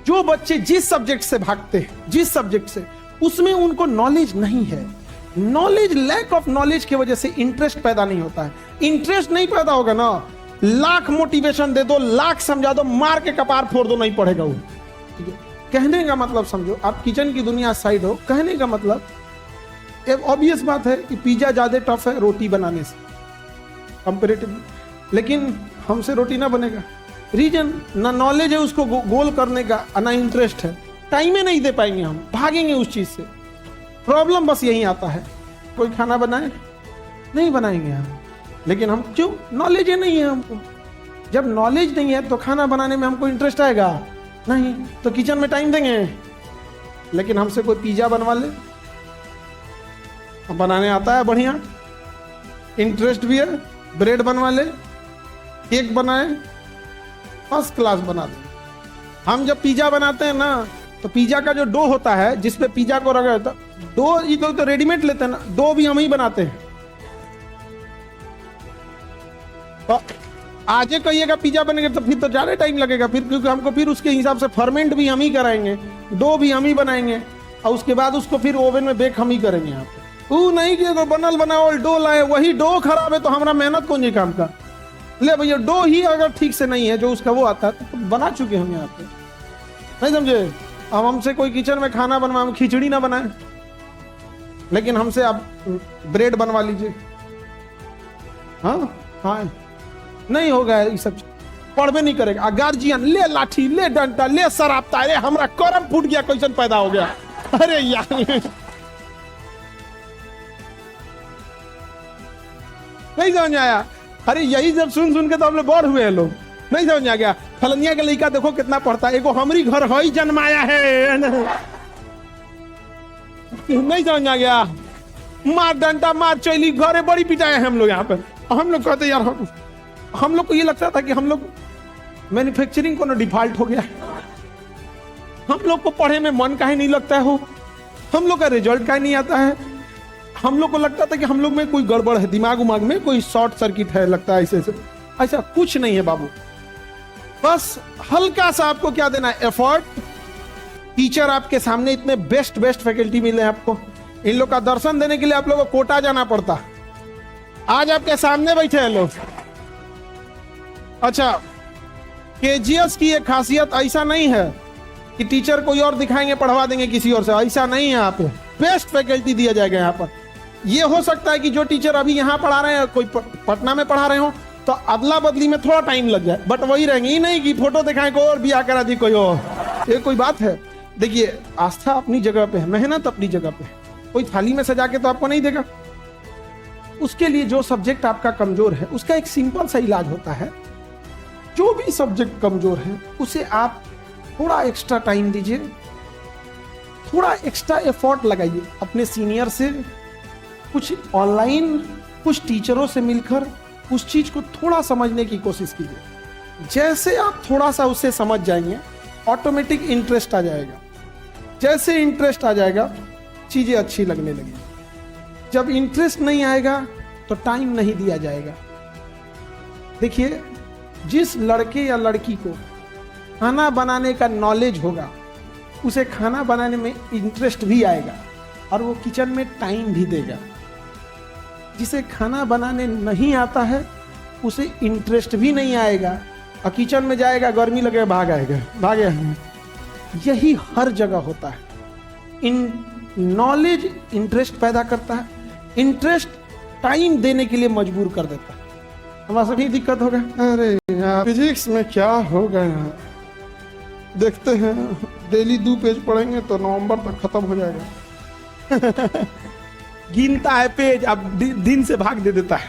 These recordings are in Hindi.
जो बच्चे जिस सब्जेक्ट से भागते हैं, जिस सब्जेक्ट से, उसमें उनको नॉलेज नहीं है। नॉलेज, लैक ऑफ नॉलेज की वजह से इंटरेस्ट पैदा नहीं होता है। इंटरेस्ट नहीं पैदा होगा ना, लाख मोटिवेशन दे दो, लाख समझा दो, मार के कपार फोड़ दो, नहीं पढ़ेगा वो। ठीक है, कहने का मतलब समझो, आप किचन की दुनिया साइड हो, कहने का मतलब एक ऑब्वियस बात है कि पिज्जा ज्यादा टफ है रोटी बनाने से कंपेरेटिवली, लेकिन हमसे रोटी ना बनेगा। रीजन, ना नॉलेज है उसको गोल करने का, ना इंटरेस्ट है, टाइम ही नहीं दे पाएंगे, हम भागेंगे उस चीज से। प्रॉब्लम बस यही आता है, कोई खाना बनाए नहीं बनाएंगे हम, लेकिन हम क्यों, नॉलेज ही नहीं है हमको। जब नॉलेज नहीं है तो खाना बनाने में हमको इंटरेस्ट आएगा नहीं, तो किचन में टाइम देंगे। लेकिन हमसे कोई पिज्जा बनवा ले, बनाने आता है बढ़िया, इंटरेस्ट भी है, ब्रेड बनवा ले, केक बनाए, फर्स्ट क्लास बना दे। हम जब पिज्जा बनाते हैं ना, तो पिज्जा का जो डो होता है जिसपे पिज्जा को रखा होता है, डो ये तो रेडीमेड लेते हैं ना, डो भी हम ही बनाते हैं। तो आज ही कहिएगा पिज्जा बनेगा तो फिर तो ज्यादा टाइम लगेगा, फिर क्योंकि हमको फिर उसके हिसाब से फर्मेंट भी हम ही कराएंगे, डो भी हम ही बनाएंगे, और उसके बाद उसको फिर ओवन में बेक हम ही करेंगे। यहाँ पे वो नहीं कि अगर बनल बनावल डो लाए, वही डो खराब है तो हमारा मेहनत कौन जी काम का। ले भैया, डो ही अगर ठीक से नहीं है जो उसका वो आता है तो बना चुके हम यहाँ पे, नहीं समझे। अब हमसे कोई किचन में खाना बनवा, हम खिचड़ी ना बनाए, लेकिन हमसे आप ब्रेड बनवा लीजिए, हाँ हाँ, नहीं होगा ये सब, पढ़वे नहीं करेगा। गार्जियन ले लाठी, ले डंडा, ले सरापता, अरे हमारा करम फूट गया, क्वेश्चन पैदा हो गया, अरे यार नहीं समझ आया। अरे यही जब सुन सुन के तो हम लोग बोर हुए हैं लोग, नहीं समझ आ गया। फलनिया का लड़का देखो कितना पढ़ता है, एगो हमारी घर ही जन्माया है, नहीं समझ आ गया। मार डंडा, मार चैली, घरे बड़ी पिटाए हम लोग यहाँ पे। हम लोग कहते यार, हम लोग को ये लगता था कि हम लोग मैन्युफैक्चरिंग को ना डिफॉल्ट हो गया, हम लोग को पढ़े में मन काहे नहीं लगता है, हम लोग का रिजल्ट काहे नहीं आता है। हम लोग को लगता था कि हम लोग में कोई गड़बड़ है, दिमाग उमाग में कोई शॉर्ट सर्किट है, लगता है ऐसे। ऐसा कुछ नहीं है बाबू, बस हल्का सा आपको क्या देना है, एफर्ट। टीचर आपके सामने इतने बेस्ट फैकल्टी मिले हैं आपको, इन लोग का दर्शन देने के लिए आप लोगों को कोटा जाना पड़ता, आज आपके सामने बैठे हैं लोग। अच्छा, केजीएस की एक खासियत ऐसा नहीं है कि टीचर कोई और दिखाएंगे, पढ़वा देंगे किसी और से, ऐसा नहीं है। यहाँ पे बेस्ट फैकल्टी दिया जाएगा। यहाँ पर ये हो सकता है कि जो टीचर अभी यहाँ पढ़ा रहे हैं, कोई पटना में पढ़ा रहे हो, तो अदला बदली में थोड़ा टाइम लग जाए, बट वही रहेंगे। ही नहीं कि फोटो दिखाएं कोई और, बियाह करा दी कोई और, ये कोई बात है। देखिए, आस्था अपनी जगह पे है, मेहनत अपनी जगह पे है, कोई थाली में सजा के तो आपको नहीं देगा। उसके लिए जो सब्जेक्ट आपका कमजोर है, उसका एक सिंपल सा इलाज होता है। जो भी सब्जेक्ट कमजोर है उसे आप थोड़ा एक्स्ट्रा टाइम दीजिए, थोड़ा एक्स्ट्रा एफर्ट लगाइए, अपने सीनियर से, कुछ ऑनलाइन, कुछ टीचरों से मिलकर उस चीज को थोड़ा समझने की कोशिश कीजिए। जैसे आप थोड़ा सा उससे समझ जाएंगे, ऑटोमेटिक इंटरेस्ट आ जाएगा। जैसे इंटरेस्ट आ जाएगा, चीजें अच्छी लगने लगेगी। जब इंटरेस्ट नहीं आएगा तो टाइम नहीं दिया जाएगा। देखिए, जिस लड़के या लड़की को खाना बनाने का नॉलेज होगा, उसे खाना बनाने में इंटरेस्ट भी आएगा और वो किचन में टाइम भी देगा। जिसे खाना बनाने नहीं आता है, उसे इंटरेस्ट भी नहीं आएगा और किचन में जाएगा, गर्मी लगेगा, भागेगा। यही हर जगह होता है। नॉलेज इंटरेस्ट पैदा करता है, इंटरेस्ट टाइम देने के लिए मजबूर कर देता है। हमारा सभी दिक्कत होगा, अरे यार फिजिक्स में क्या हो गया, देखते हैं डेली 2 पेज पढ़ेंगे तो नवंबर तक खत्म हो जाएगा। गिनता है पेज, अब दिन से भाग दे देता है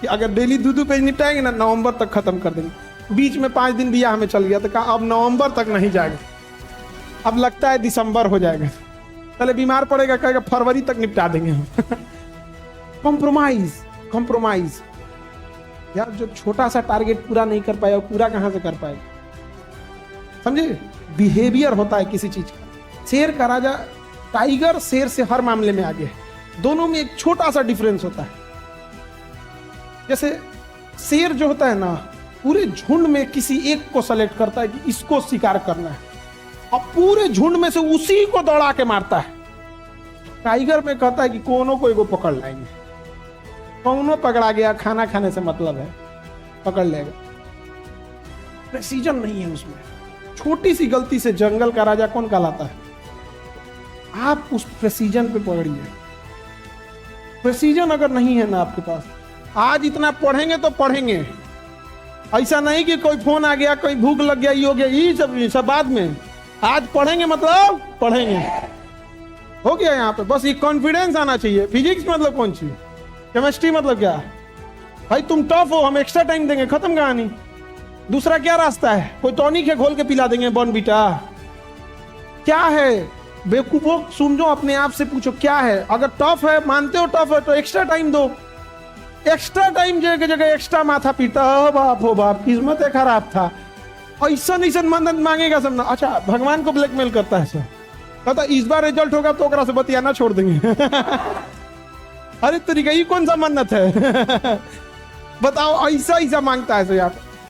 कि अगर डेली 2 पेज निपटाएंगे ना, नवंबर तक खत्म कर देंगे। बीच में 5 दिन बियाह में चल गया तो कहा अब नवंबर तक नहीं जाएगा, अब लगता है दिसंबर हो जाएगा। पहले बीमार पड़ेगा, कहेगा फरवरी तक निपटा देंगे हम। कॉम्प्रोमाइज यार, जो छोटा सा टारगेट पूरा नहीं कर पाया, वो पूरा कहां से कर पाएगा, समझे। बिहेवियर होता है किसी चीज का। शेर का राजा, टाइगर शेर से हर मामले में आगे है, दोनों में एक छोटा सा डिफरेंस होता है। जैसे शेर जो होता है ना, पूरे झुंड में किसी एक को सेलेक्ट करता है कि इसको शिकार करना है, और पूरे झुंड में से उसी को दौड़ा के मारता है। टाइगर में कहता है कि कोनो को एगो पकड़ लाएंगे, कौनो पकड़ा गया, खाना खाने से मतलब है, पकड़ लेगा। प्रेसिजन नहीं है उसमें। छोटी सी गलती से जंगल का राजा कौन कहलाता है? आप उस प्रेसिजन पे पकड़िए। प्रेसिजन अगर नहीं है ना आपके पास, आज इतना पढ़ेंगे तो पढ़ेंगे, ऐसा नहीं कि कोई फोन आ गया, कोई भूख लग गया, ये हो गया, ये सब बाद में। आज पढ़ेंगे मतलब पढ़ेंगे, हो गया यहाँ पे। बस ये कॉन्फिडेंस आना चाहिए। फिजिक्स मतलब कौन सी, केमिस्ट्री मतलब क्या? भाई तुम टफ हो, हम एक्स्ट्रा टाइम देंगे, खत्म कहानी। दूसरा क्या रास्ता है? कोई टॉनिक है, घोल के पिला देंगे, बॉर्नविटा। क्या है बेवकूफों? समझो, अपने आप से पूछो क्या है। अगर टफ है, मानते हो टफ है, तो एक्स्ट्रा टाइम दो। एक्स्ट्रा टाइम की जगह एक्स्ट्रा माथा पीटा, बाप हो बाप, किस्मत है खराब था। ऐसा मदद मांगेगा सब ना। अच्छा, भगवान को ब्लैकमेल करता है सर, कहता इस बार रिजल्ट होगा तो ओकरा से बतियाना छोड़ देंगे। अरे तरीका ही कौन सा मन्नत है? बताओ, ऐसा मांगता है सर यहाँ।